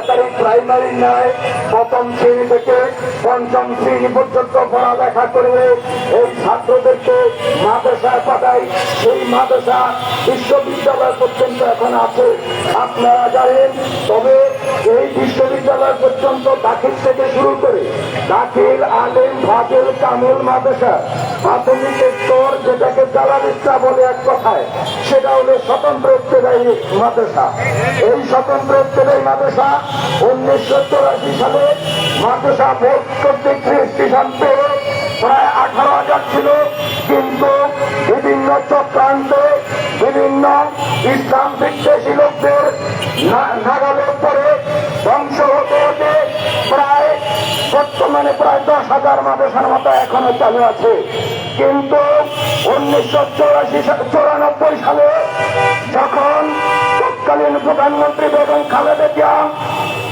সরকারি প্রাইমারি নয়, প্রথম শ্রেণী থেকে পঞ্চম শ্রেণী পর্যন্ত পড়ালেখা করে এই ছাত্রদেরকে মাদ্রাসায় পাঠায়। সেই মাদ্রাসা বিশ্ববিদ্যালয় পর্যন্ত এখন আছে, আপনারা জানেন। তবে এই বিশ্ববিদ্যালয় পর্যন্ত দাখিল থেকে শুরু করে দাখিল, আলেম, ফাজিল, কামিল মাদ্রাসা, প্রাথমিক স্তর যেটাকে জালালিস্তা বলে এক কথায়, সেটা হলো স্বতন্ত্র ইবতেদায়ী মাদ্রাসা। এই স্বতন্ত্র ইবতেদায়ী মাদ্রাসা 1984 সালে মাদ্রাসা বোর্ড কর্তৃক রেজিস্ট্রেশন পেয়ে প্রায় 18,000 ছিল, কিন্তু বিভিন্ন চক্রান্তে বিভিন্ন ইসলাম বিদ্বেষী লোকদের নাগালের পরে ধ্বংস হতে হতে প্রায় বর্তমানে প্রায় 10,000 মাদ্রাসার মতো এখনো চালু আছে। কিন্তু 1994 সালে যখন তৎকালীন প্রধানমন্ত্রী বেগম খালেদা জিয়া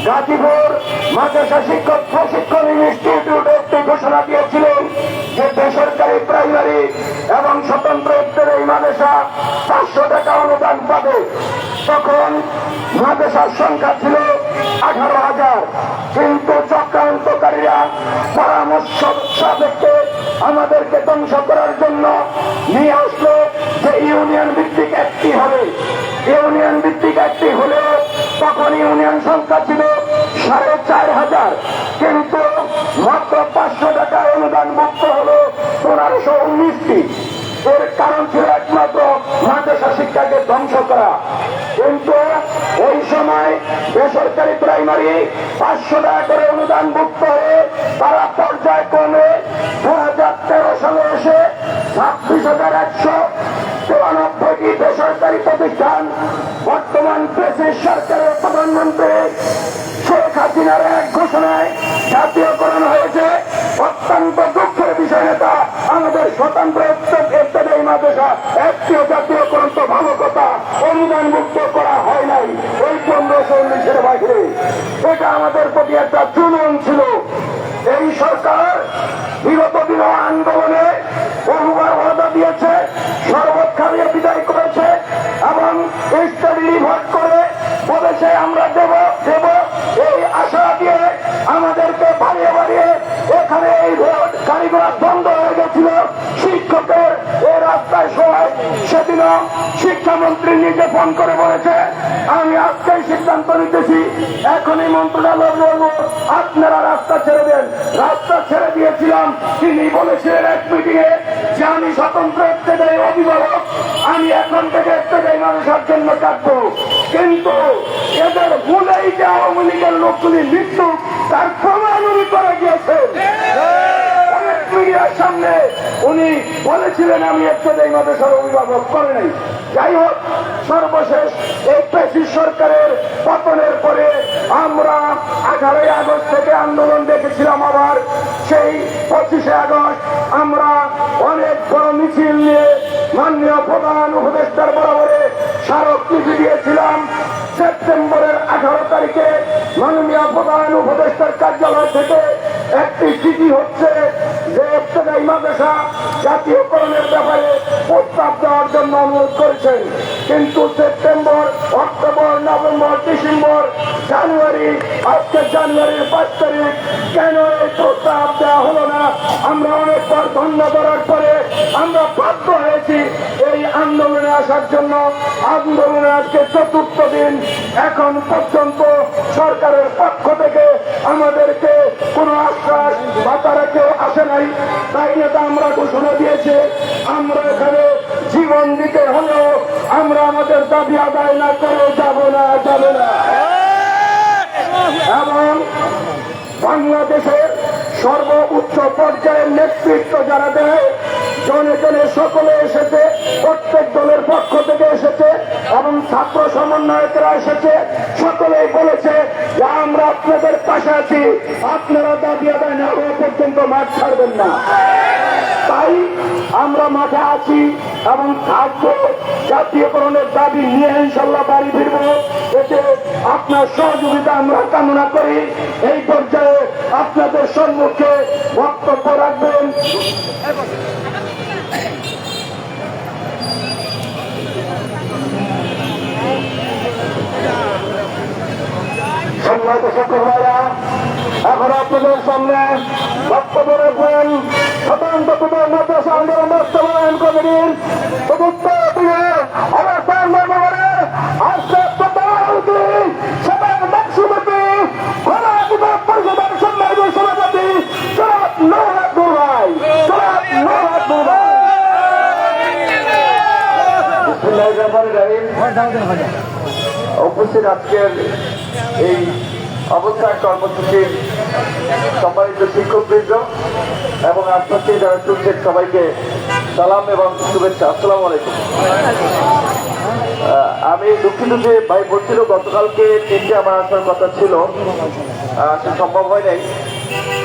গাজীপুর মাদ্রাসা শিক্ষক প্রশিক্ষণ ইনস্টিটিউটে একটি ঘোষণা দিয়েছিলেন যে বেসরকারি প্রাইমারি এবং স্বতন্ত্র ইবতেদায়ী মাদ্রাসা 500 টাকা অনুদান পাবে। তখন মাদ্রাসার সংখ্যা ছিল 18,000, কিন্তু চক্রান্তকারীরা পরামর্শ সাপেক্ষে আমাদেরকে ধ্বংস করার জন্য নিয়ে আসলো যে ইউনিয়ন ভিত্তিক একটি হবে। ইউনিয়ন ভিত্তিক একটি হলেও তখন ইউনিয়ন সংখ্যা ছিল 4,500, কিন্তু মাত্র 500 টাকা অনুদান মুক্ত হলো 1519টি। এর কারণ ছিল একমাত্র মাদ্রাসা শিক্ষাকে ধ্বংস করা। কিন্তু ওই সময় বেসরকারি প্রাইমারি 500 টাকা করে অনুদান মুক্ত হয়ে তারা পর্যায়ক্রমে 2013 সালে এসে 26,193টি বেসরকারি প্রতিষ্ঠান বর্তমান প্রেসিডেন্ট সরকারের প্রধানমন্ত্রী শেখ হাসিনার এক ঘোষণায় জাতীয়করণ হয়েছে। অত্যন্ত দুঃখের বিষয় নেতা আমাদের স্বতন্ত্র ইবতেদায়ী মাদ্রাসা একটিও জাতীয়করণ তো ভালো কথা, অনুদান মুক্ত করা হয় নাই ওই 1519-এর বাইরে। এটা আমাদের প্রতি একটা জুলুম ছিল। এই সরকার বিগত দিন আন্দোলনে বহুবার ওয়াদা দিয়েছে, শরবত খাইয়ে বিদায় করেছে এবং স্টাডি লিভার করে বলেছে আমরা দেব দেব, এই আশা দিয়ে আমাদেরকে বাড়িয়ে বাড়িয়ে এখানে এই রোড গাড়িগুলো বন্ধ হয়ে গেছিল শিক্ষকের এই রাস্তায় সময়। সেদিনও শিক্ষামন্ত্রী নিজে ফোন করে বলেছে আমি আজকেই সিদ্ধান্ত নিতেছি, এখনই মন্ত্রণালয় বলবো আপনারা রাস্তা ছেড়ে দেন। রাস্তা ছেড়ে দিয়েছিলাম, তিনি বলেছিলেন এক মিটিং এ যে আমি স্বতন্ত্র ইবতেদায়ী অভিভাবক, আমি এখন থেকে ইবতেদায়ী মানুষের জন্য কাটবো। কিন্তু এদের ভুলেই যে আওয়ামী লীগের লোকগুলি মৃত্যু তার প্রমাণ উনি করে গিয়েছেন। অনেক মিডিয়ার সামনে উনি বলেছিলেন আমি ইবতেদায়ী মাদ্রাসার অভিভাবক, করে নাই। যাই হোক, সর্বশেষ এই প্রেসিডেন্ট সরকারের পতনের পরে আমরা 18 আগস্ট থেকে আন্দোলন দেখেছিলাম। আবার সেই 25 আগস্ট আমরা অনেক বড় মিছিল নিয়ে মাননীয় প্রধান উপদেষ্টার বরাবরে স্মারকলিপি দিয়েছিলাম। সেপ্টেম্বরের 18 তারিখে মাননীয় প্রধান উপদেষ্টার কার্যালয় থেকে একটি চিঠি হচ্ছে যে ইবতেদায়ী মাদ্রাসা জাতীয়করণের ব্যাপারে প্রস্তাব দেওয়ার জন্য অনুরোধ করেছেন। কিন্তু সেপ্টেম্বর, অক্টোবর, নভেম্বর, ডিসেম্বর, জানুয়ারি, আজকে জানুয়ারির 5 তারিখ কেন এই প্রস্তাব দেওয়া হলো না? আমরা অনেকবার ধন্য করার পরে আমরা বাধ্য হয়েছি এই আন্দোলনে আসার জন্য। আন্দোলনে আজকে 4র্থ দিন, এখন পর্যন্ত সরকারের পক্ষ থেকে আমাদেরকে কোনো আশ্বাস বা তারা কেউ আসে নাই। তাই নেতা আমরা ঘোষণা দিয়েছে আমরা এখানে জীবন দিতে হলেও আমরা আমাদের দাবি আদায় না করে যাবে না। এবং বাংলাদেশের সর্বোচ্চ পর্যায়ের নেতৃত্ব যারা দেয়, জনে জনে সকলে এসেছে, প্রত্যেক দলের পক্ষ থেকে এসেছে এবং ছাত্র সমন্বয়করা এসেছে, সকলেই বলেছে যে আমরা আপনাদের পাশে আছি, আপনারা দাবি আদায় না হওয়া পর্যন্ত মাঠ ছাড়বেন না। তাই আমরা মাঠে আছি এবং থাকবো। জাতীয়করণের দাবি নিয়ে ইনশাল্লাহ বাড়ি ফিরব। এতে আপনার সহযোগিতা আমরা কামনা করি। এই পর্যায়ে আপনাদের সম্মুখে বক্তব্য রাখবেন সম্মানিত সম্মানিত শিক্ষক ভাইরা, এখন আপনাদের সামনে বক্তব্য রাখবেন স্বতন্ত্র মাদ্রাসা আন্দোলন বাস্তবায়ন কমিটির অবস্থান মর্মে আশ্রয় সাধারণ বাকসুমতি খোলা বিভাগ পরিষদের সম্মানিত সভাপতি জনাব নূর আব্দুল ভাই, জনাব নূর আব্দুল ভাই। উপস্থিত আজকের এই অবস্থান কর্মসূচির সম্মানিত শিক্ষকবৃন্দ এবং আশপাশে যারা শুনছেন সবাইকে সালাম এবং শুভেচ্ছা। আসসালামু আলাইকুম। আমি দুঃখিত যে ভাই বলছিল গতকালকে 3টে আমার আসার কথা ছিল, আসা সম্ভব হয় নাই।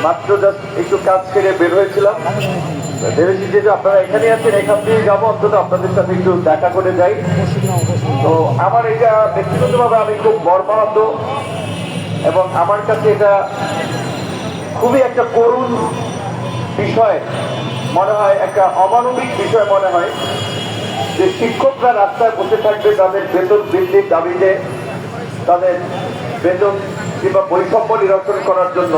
মাত্র জাস্ট একটু কাজ ছেড়ে বের হয়েছিলাম, ভেবেছি যে আপনারা এখানে আছেন, এখান দিয়ে যাবো, অন্তত আপনাদের সাথে একটু দেখা করে যাই। তো আমার এটা ব্যক্তিগতভাবে আমি খুব মর্মাহত এবং আমার কাছে এটা খুবই একটা করুণ বিষয় মনে হয়, একটা অমানবিক বিষয় মনে হয় যে শিক্ষকরা রাস্তায় বসে থাকবে তাদের বেতন বৃদ্ধির দাবিতে, তাদের বেতন কিংবা বৈষম্য নিরসন করার জন্য।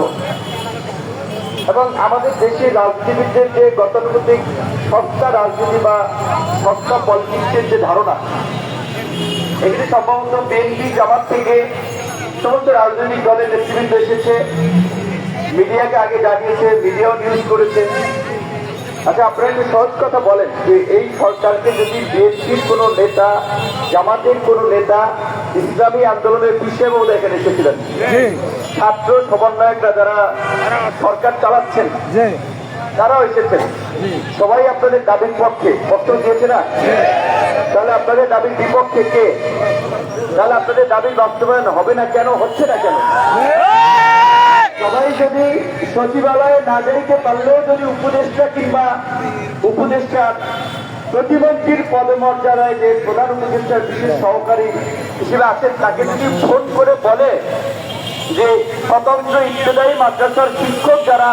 এবং আমাদের দেশের রাজনীতিবিদদের যে গতানুগতিক সস্তা রাজনীতি বা সস্তা পলিটিক্সের যে ধারণা, এগুলি সম্ভবত বিএনপি জামাত থেকে সমস্ত রাজনৈতিক দলের নেতৃবৃন্দ এসেছে, মিডিয়াকে আগে জানিয়েছে, মিডিয়াও নিউজ করেছে। আচ্ছা, আপনারা একটু সহজ কথা বলেন যে এই সরকারকে যদি বিএনপির কোনো নেতা, জামাতের কোনো নেতা, ইসলামী আন্দোলনের বিষয় বলে এখানে এসেছিলেন, ছাত্র সমন্বয়করা যারা সরকার চালাচ্ছেন তারাও এসেছেন, সবাই আপনাদের দাবির পক্ষে পত্র দিয়েছে না? তাহলে আপনাদের দাবির বিপক্ষে কে? তাহলে আপনাদের দাবির বাস্তবায়ন হবে না কেন, হচ্ছে না কেন? সবাই যদি সচিবালয়ে না যাইতে পারলেও যদি উপদেষ্টা কিংবা উপদেষ্টার প্রতিমন্ত্রীর পদমর্যাদায় যে প্রধান উপদেষ্টার বিশেষ সহকারী হিসেবে আছেন তাকে যদি ফোন করে বলে যে স্বতন্ত্র ইবতেদায়ী মাদ্রাসার শিক্ষক যারা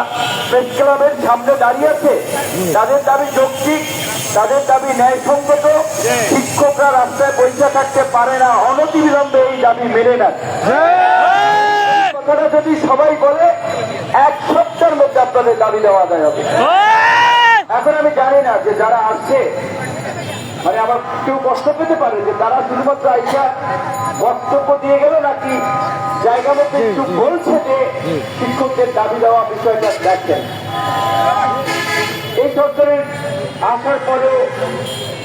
প্রেস ক্লাবের সামনে দাঁড়িয়ে আছে তাদের দাবি যৌক্তিক, তাদের দাবি ন্যায়সঙ্গত, শিক্ষকরা রাস্তায় বসে থাকতে পারে না, অনতিবিলম্বে এই দাবি মেনে নেন, কথাটা যদি সবাই বলে 1 সপ্তাহের মধ্যে আপনাদের দাবি দেওয়া আদায় হবে। এখন আমি জানি না যে যারা আসছে, মানে আবার কেউ কষ্ট পেতে পারে যে তারা শুধুমাত্র আইসা বক্তব্য দিয়ে গেল নাকি জায়গা মতো একটু বলছে যে শিক্ষকদের দাবি দেওয়া বিষয়টা দেখছেন। এই সরকারের আসার পরেও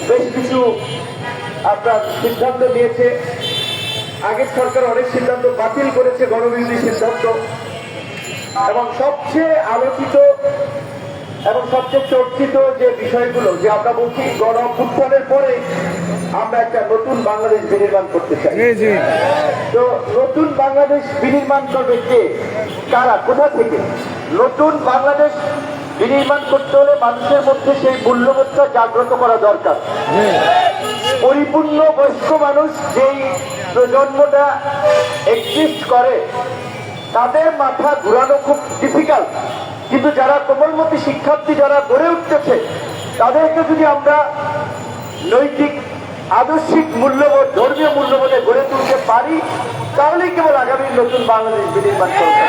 বেশ কিছু আপনার সিদ্ধান্ত নিয়েছে। আগের সরকার অনেক সিদ্ধান্ত বাতিল করেছে, গণবিরোধী সিদ্ধান্ত, এবং সবচেয়ে আলোচিত এবং সবচেয়ে চর্চিত যে বিষয়গুলো যে আমরা বলছি গণ অভ্যুত্থানের পরে আমরা একটা নতুন বাংলাদেশ বিনির্মাণ করতে চাই। তো নতুন বাংলাদেশ বিনির্মাণ করবে কে, কারা, কোথা থেকে? নতুন বাংলাদেশ বিনির্মাণ করতে হলে মানুষের মধ্যে সেই মূল্যবোধটা জাগ্রত করা দরকার। পরিপূর্ণ বয়স্ক মানুষ যেই প্রজন্মটা এক্সিস্ট করে তাদের মাথা ঘুরানো খুব ডিফিকাল্ট, কিন্তু যারা কোমলমতি শিক্ষার্থী যারা গড়ে উঠতেছে তাদেরকে যদি আমরা নৈতিক আদর্শিক মূল্যবোধ, ধর্মীয় মূল্যবোধে গড়ে তুলতে পারি তাহলেই কেবল আগামী নতুন বাংলাদেশ বিনির্মাণ করবে।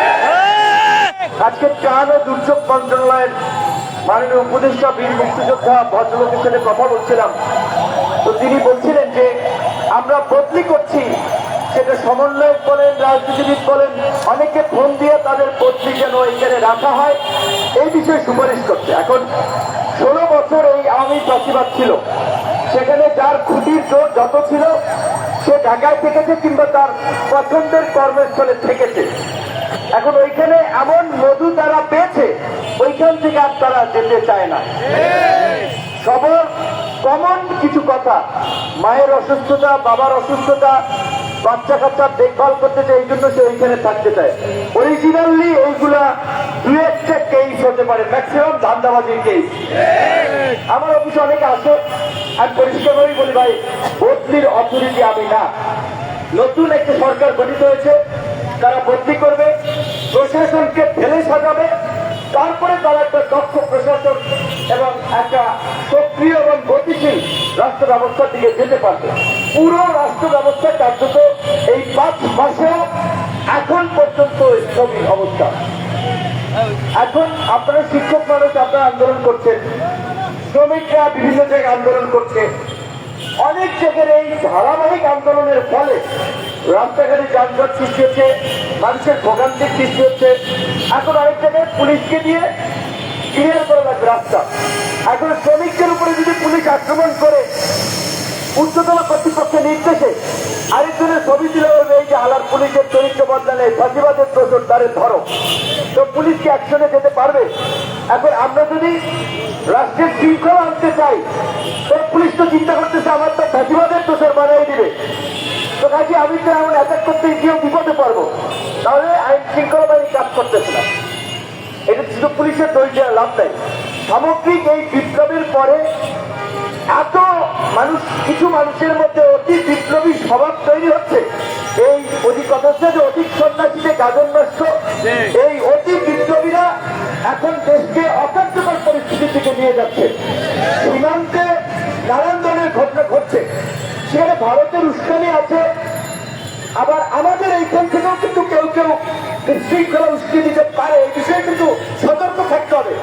আজকে ত্রাণ ও দুর্যোগ মন্ত্রণালয়ের মাননীয় উপদেষ্টা বীর মুক্তিযোদ্ধা ভদ্রলোকের সাথে কথা বলছিলাম, তো তিনি বলছিলেন যে আমরা বদলি করছি, সেটা সমন্বয়ক বলেন, রাজনীতিবিদ বলেন, অনেকে ফোন দিয়ে তাদের বদলি যেন এখানে রাখা হয় এই বিষয়ে সুপারিশ করছে। এখন 16 বছর এই আওয়ামী ফ্যাসিবাদ ছিল, সেখানে যার খুঁটির জোর যত ছিল সে ঢাকায় থেকেছে কিংবা তার পছন্দের কর্মস্থলে থেকেছে। এখন ওইখানে এমন মধু তারা পেয়েছে, ওইখান থেকে আর তারা যেতে চায় না। সবার কমন কিছু কথা, মায়ের অসুস্থতা, বাবার অসুস্থতা, বাচ্চা কাচ্চার দেখভাল করতে চায়, এই জন্য সে ওইখানে থাকতে চায়। অরিজিনালি এইগুলা 2-1টা কেস হতে পারে, ম্যাক্সিমাম ধান্দাবাজির কেস। আমার অফিসে অনেকে আসে, আমি পরিষ্কার করেই বলি ভাই বদলির অথরিটি আমি না। নতুন একটা সরকার গঠিত হয়েছে, তারা বদলি করবে, প্রশাসনকে ঢেলে সাজাবে, তারপরে তারা একটা দক্ষ প্রশাসন এবং একটা সক্রিয় এবং গতিশীল রাষ্ট্র ব্যবস্থার দিকে যেতে পারবে। পুরো রাষ্ট্র ব্যবস্থা কার্যত এই 5 মাসেও এখন পর্যন্ত শ্রমিক অবস্থা। এখন আপনারা শিক্ষক মানুষ, আপনারা আন্দোলন করছেন, শ্রমিকরা বিভিন্ন জায়গায় আন্দোলন করছে। অনেক জায়গায় এই ধারাবাহিক আন্দোলনের ফলে রাস্তাঘাটে যানজট সৃষ্টি হচ্ছে, মানুষের ভোগান্তির সৃষ্টি হচ্ছে। এখন আরেক জায়গায় পুলিশকে দিয়ে ক্লিয়ার করা লাগবে রাস্তা। এখন শ্রমিকদের উপরে যদি পুলিশ আক্রমণ করে উচ্চতম কর্তৃপক্ষের নির্দেশে আরেকজনের ছবি তুলে বলবে এই যে হালার পুলিশের চরিত্র বদলালে ফাঁসিবাদের দোষর তারে ধরো, তো পুলিশ কি অ্যাকশনে যেতে পারবে? এখন আমরা যদি রাষ্ট্রের শৃঙ্খলা আনতে চাই, তো পুলিশ তো চিন্তা করতেছে আমার তো ফাঁসিবাদের দোষর বানাই দিবে, তো কাজে আমি তো এমন অ্যাটাক করতে গিয়েও বিপদে পারবো, তাহলে আইন শৃঙ্খলা বাহিনী কাজ করতেছে না। এটা শুধু পুলিশের দোষ দেওয়া লাভ নাই। সামগ্রিক এই বিপ্লবের পরে এত মানুষ, কিছু মানুষের মধ্যে অতি বিপ্লবী স্বভাব তৈরি হচ্ছে। এই অধিক কথা হচ্ছে যে অধিক সন্ন্যাসীতে গাজন নষ্ট, এই অতি বিপ্লবীরা এখন দেশকে অকার্যকর পরিস্থিতির দিকে নিয়ে যাচ্ছে। সীমান্তে নানান ধরনের ঘটনা ঘটছে, সেখানে ভারতের উস্কানি আছে, আবার আমাদের এইখান থেকেও কিন্তু কেউ কেউ শৃঙ্খলা উস্কিয়ে দিতে পারে। এই বিষয়ে কিন্তু সতর্ক থাকতে হবে।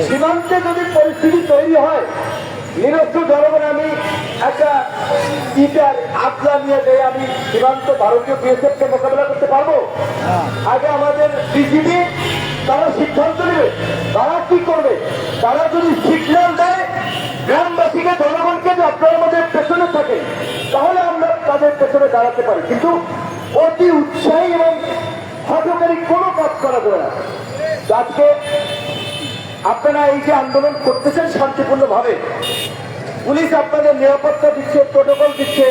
সীমান্তে যদি পরিস্থিতি তৈরি হয়, নিরস্ত্র জনগণ আমি একটা ইটার আটলা নিয়ে দেয় আমি সীমান্ত ভারতীয় বিএসএফকে মোকাবেলা করতে পারবো? আগে আমাদের বিজিবি তারা সিদ্ধান্ত নেবে তারা কি করবে। তারা যদি সিগন্যাল দেয় গ্রামবাসীকে, জনগণকে যে আপনারা আমাদের পেছনে থাকে, তাহলে আমরা তাদের পেছনে দাঁড়াতে পারি। কিন্তু অতি উৎসাহী এবং হঠকারী কোনো কাজ করা যাবে না। আজকে আপনারা এই যে আন্দোলন করতেছেন শান্তিপূর্ণ ভাবে, পুলিশ আপনাদের নিরাপত্তা দিচ্ছে, প্রোটোকল দিচ্ছে,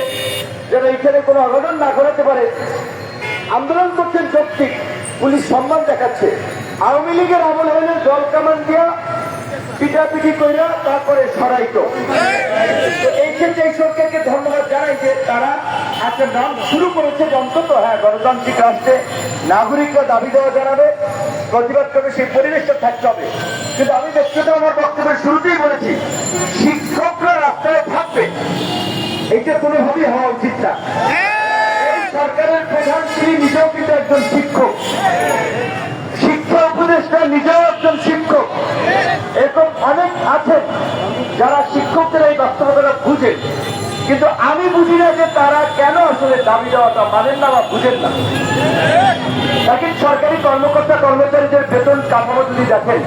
যেন এইখানে কোনো অঘটন না ঘটাতে পারে। আন্দোলন করছেন যৌক্তিক, পুলিশ সম্মান দেখাচ্ছে। আওয়ামী লীগের আমল হইলে জল কামান দিয়া পিটাপিটি কইরা তারপরে সরাইতো। এই ক্ষেত্রে এই সরকারকে ধন্যবাদ জানাই যে তারা একটা নাম শুরু করেছে যে অন্তত গণতান্ত্রিক রাষ্ট্রে নাগরিকরা দাবি দেওয়া জানাবে, প্রতিবাদ করবে, সেই পরিবেশটা থাকতে হবে। কিন্তু আমি ব্যক্তিগত আমার বক্তব্যের শুরুতেই বলেছি, শিক্ষকরা রাস্তায় থাকবে, এটা কোনোভাবেই হওয়া উচিত না। এই সরকারের প্রধান তিনি নিজেও কিন্তু একজন শিক্ষক, শিক্ষা উপদেষ্টা নিজেও একজন শিক্ষক। এরকম অনেক আছেন যারা শিক্ষকদের এই বাস্তবতাটা বুঝেন, কিন্তু আমি বুঝি না যে তারা কেন আসলে দাবি দেওয়াটা মানেন না বা বুঝেন না। দেখেন, সরকারি কর্মকর্তা কর্মচারীদের বেতন কাঠামো যদি দেখেন,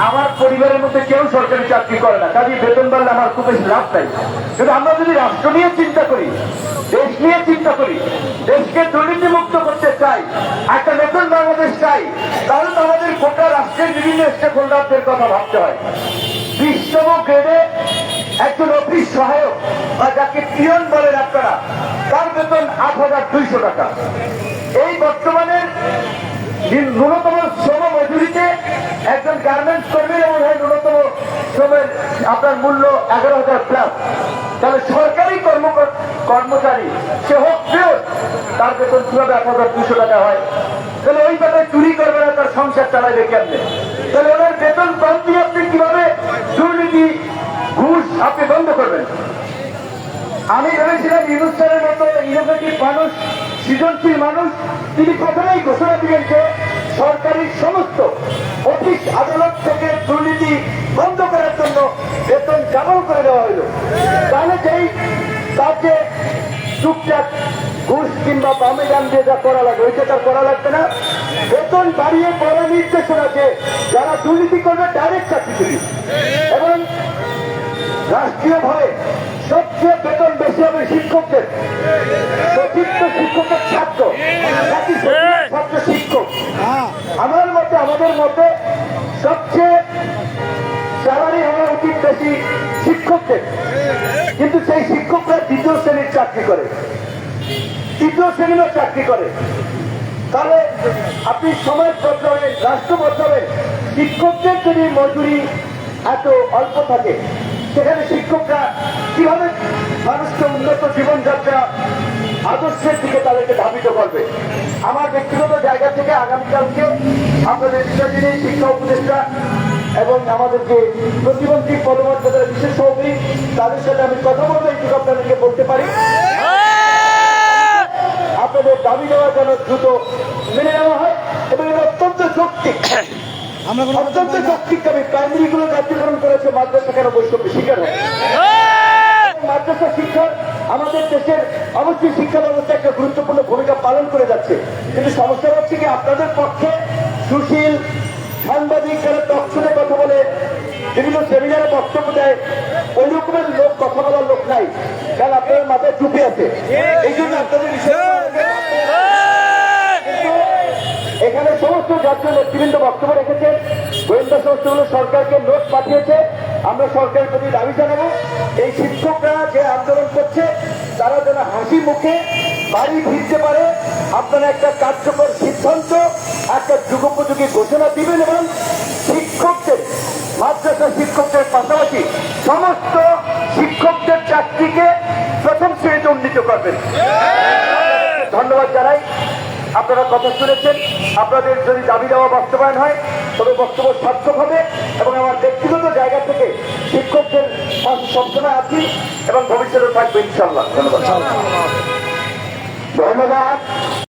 আমার পরিবারের মধ্যে কেউ সরকারি চাকরি করে না, কাজে বেতন বাড়লে আমার খুব বেশি লাভ নাই। কিন্তু আমরা যদি রাষ্ট্র নিয়ে চিন্তা করি, দেশ নিয়ে চিন্তা করি, দেশকে দুর্নীতিমুক্ত করতে চাই, একটা নতুন বাংলাদেশ চাই, তাহলে তো আমাদের গোটা রাষ্ট্রের বিভিন্ন স্টেক হোল্ডারদের কথা ভাবতে হয়। 20তম গ্রেডে একজন অফিস সহায়ক বা যাকে পিয়ন বলেন আপনারা, তার বেতন 8,200 টাকা। এই বর্তমানের ন্যূনতম শ্রম মজুরিতে একজন গার্মেন্টস কর্মীর এবং ন্যূনতম শ্রমের আপনার মূল্য 11,000 প্লাস। তাহলে সরকারি কর্মচারী সে হোক পিয়ন, তার বেতন কিভাবে 8,200 টাকা হয়? তাহলে ওই টাকায় চুরি করবে না, তার সংসার চালাবে কেমনে? তাহলে ওনার বেতন কম দিয়ে আপনি কিভাবে দুর্নীতি ঘুষ আপনি বন্ধ করবেন? আমি ভেবেছিলাম ইউনুস স্যারের মতো ইনোভেটিভ মানুষ, সৃজনশীল মানুষ, তিনি প্রথমেই ঘোষণা দিলেন যে সরকারি সমস্ত অফিস আদালত থেকে দুর্নীতি বন্ধ করার জন্য বেতন ডাবল করে দেওয়া হইল। তাহলে যেই তাকে টুকটাক ঘুষ কিংবা বামে গান দিয়ে যা করা লাগবে ওইটা তার করা লাগবে না। বেতন বাড়িয়ে বড় নির্দেশনা যে যারা দুর্নীতি করবে ডাইরেক্ট চাকরি দিবি, এবং রাষ্ট্রীয়ভাবে সবচেয়ে বেতন বেশি হবে শিক্ষকদের। প্রকৃত শিক্ষকের ছাত্র নাকি ছাত্র শিক্ষক, আমার মতে আমাদের মতে সবচেয়ে স্যালারি হওয়া উচিত বেশি শিক্ষকদের। কিন্তু সেই শিক্ষকরা 2য় শ্রেণীর চাকরি করে, 3য় শ্রেণীরও চাকরি করে। তাহলে আপনি সমাজ বদলাবেন, রাষ্ট্র বদলাবেন, শিক্ষকদের যদি মজুরি এত অল্প থাকে, সেখানে শিক্ষকরা কিভাবে মানুষকে উন্নত জীবনযাত্রা আদর্শের দিকে তাদেরকে ধাবিত করবে? আমার ব্যক্তিগত জায়গা থেকে আগামীকালকে আপনাদের বিষয়টি শিক্ষা উপদেষ্টা এবং আমাদের যে প্রতিমন্ত্রী পদমর্যাদার বিশেষ সহযোগী তাদের সাথে আমি কথা বলবো, এইটুকু আপনাদেরকে বলতে পারি। আপনাদের দাবি দেওয়া যেন দ্রুত মেনে নেওয়া হয় এবং এটা অত্যন্ত যৌক্তিক অত্যন্ত যৌক্তিক দাবি। প্রাইমারি গুলো কার্যক্রম করেছে, মাদ্রাসা কেন বৈষম্য শিকার হয়? মাদ্রাসা শিক্ষা আমাদের দেশের অবশ্যই শিক্ষা ব্যবস্থা একটা গুরুত্বপূর্ণ ভূমিকা পালন করে যাচ্ছে, কিন্তু সমস্যা হচ্ছে কি আপনাদের পক্ষে সুশীল সাংবাদিক যারা টকশোতে কথা বলে, বিভিন্ন সেমিনারে বক্তব্য দেয়, ওই রকমের লোক কথা বলার লোক নাই, কারণ আপনাদের মাথায় টুপি আছে। এই জন্য আপনাদের এখানে সমস্ত জাতীয় নেতৃবৃন্দ বক্তব্য রেখেছেন, গোয়েন্দা সংস্থাগুলো সরকারকে নোট পাঠিয়েছে। আমরা সরকারের প্রতি দাবি জানাবো এই শিক্ষকরা যে আন্দোলন করছে তারা যেন হাসি মুখে বাড়ি ফিরতে পারে। আপনারা একটা কার্যকর সিদ্ধান্ত, একটা যুগোপযোগী ঘোষণা দিবেন এবং শিক্ষকদের, মাদ্রাসা শিক্ষকদের পাশাপাশি সমস্ত শিক্ষকদের চাকরিকে প্রথম শ্রেণীতে উন্নীত করবেন। ধন্যবাদ জানাই, আপনারা কথা শুনেছেন। আপনাদের যদি দাবি দেওয়া বাস্তবায়ন হয় তবে বক্তব্য সার্থক হবে এবং আমার ব্যক্তিগত জায়গা থেকে শিক্ষকদের পাশে সবসময় আছি এবং ভবিষ্যতে থাকবে ইনশাআল্লাহ। ধন্যবাদ।